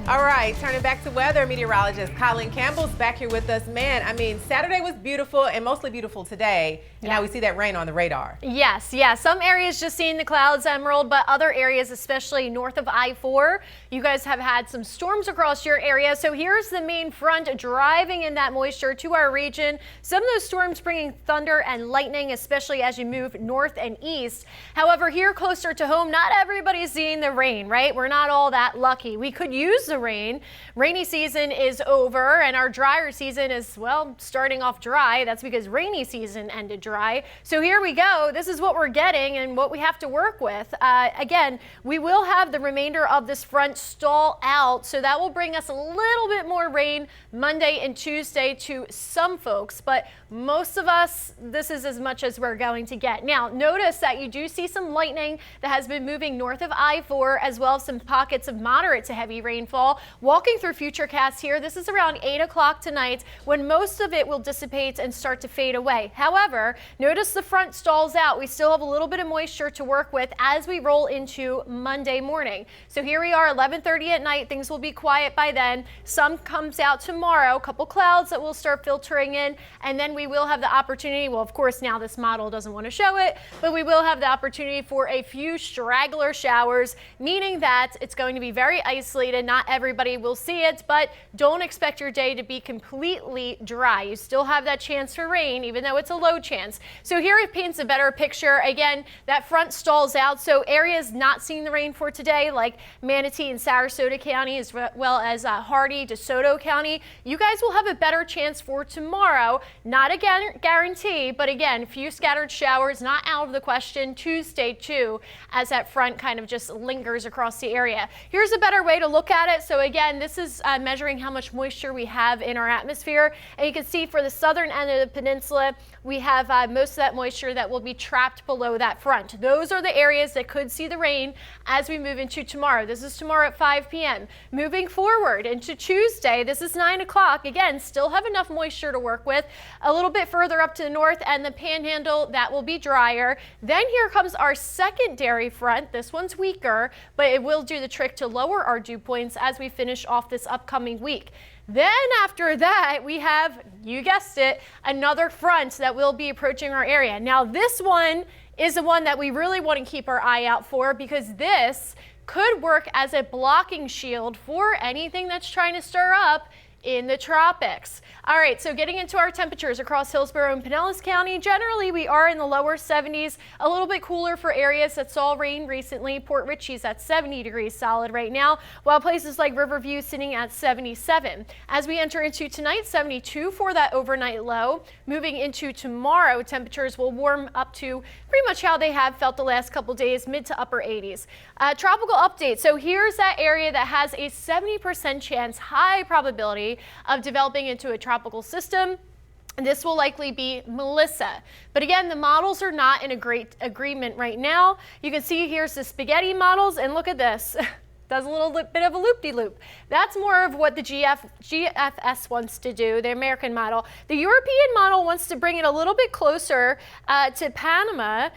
All right, turning back to weather, meteorologist Colin Campbell's back here with us. Man, I mean, Saturday was beautiful and mostly beautiful today. And now we see that rain on the radar. Yes. Some areas just seeing the clouds, Emerald, but other areas, especially north of I-4, you guys have had some storms across your area. So here's the main front driving in that moisture to our region. Some of those storms bringing thunder and lightning, especially as you move north and east. However, here closer to home, not everybody's seeing the rain, right? We're not all that lucky. We could use the rain. Rainy season is over and our drier season is, well, starting off dry. That's because rainy season ended dry. So here we go. This is what we're getting and what we have to work with. Again, we will have the remainder of this front stall out, so that will bring us a little bit more rain Monday and Tuesday to some folks, but most of us, this is as much as we're going to get. Now, notice that you do see some lightning that has been moving north of I-4, as well as some pockets of moderate to heavy rainfall. Walking through Futurecast here, this is around 8 o'clock tonight when most of it will dissipate and start to fade away. However, notice the front stalls out. We still have a little bit of moisture to work with as we roll into Monday morning. So here we are, 11:30 at night. Things will be quiet by then. Some comes out tomorrow, a couple clouds that will start filtering in, and then we will have the opportunity, well, of course, now this model doesn't want to show it, but we will have the opportunity for a few straggler showers, meaning that it's going to be very isolated. Not everybody will see it, but don't expect your day to be completely dry. You still have that chance for rain, even though it's a low chance. So here it paints a better picture. Again, that front stalls out, so areas not seeing the rain for today, like Manatee and Sarasota County, as well as Hardy, DeSoto County, you guys will have a better chance for tomorrow. Not a guarantee, but again, a few scattered showers, not out of the question. Tuesday too, as that front kind of just lingers across the area. Here's a better way to look at it. So again, this is measuring how much moisture we have in our atmosphere, and you can see for the southern end of the peninsula, we have most of that moisture that will be trapped below that front. Those are the areas that could see the rain as we move into tomorrow. This is tomorrow at 5 p.m. Moving forward into Tuesday, this is 9 o'clock. Again, still have enough moisture to work with. A little bit further up to the north and the panhandle, that will be drier. Then here comes our secondary front. This one's weaker, but it will do the trick to lower our dew points as we finish off this upcoming week. Then after that, we have, you guessed it, another front that will be approaching our area. Now this one is the one that we really want to keep our eye out for, because this could work as a blocking shield for anything that's trying to stir up in the tropics. All right, so getting into our temperatures across Hillsborough and Pinellas County, generally we are in the lower 70s, a little bit cooler for areas that saw rain recently. Port Richey's at 70 degrees solid right now, while places like Riverview sitting at 77. As we enter into tonight, 72 for that overnight low. Moving into tomorrow, temperatures will warm up to pretty much how they have felt the last couple days, mid to upper 80s. Tropical update. So here's that area that has a 70% chance, high probability of developing into a tropical system. This will likely be Melissa. But again, the models are not in a great agreement right now. You can see here's the spaghetti models, and look at this. Does a little bit of a loop-de-loop. That's more of what the GFS wants to do, the American model. The European model wants to bring it a little bit closer to Panama,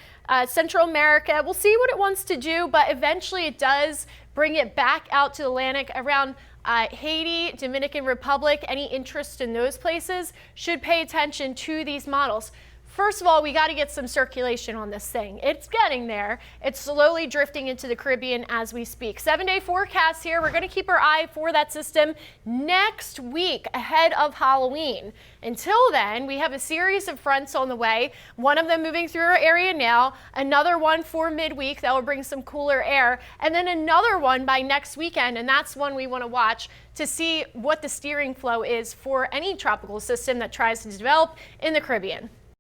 Central America. We'll see what it wants to do, but eventually it does bring it back out to the Atlantic around Haiti, Dominican Republic. Any interest in those places should pay attention to these models. First of all, we got to get some circulation on this thing. It's getting there. It's slowly drifting into the Caribbean as we speak. 7-day forecast here. We're going to keep our eye for that system next week ahead of Halloween. Until then, we have a series of fronts on the way. One of them moving through our area now, another one for midweek that will bring some cooler air, and then another one by next weekend, and that's one we want to watch to see what the steering flow is for any tropical system that tries to develop in the Caribbean.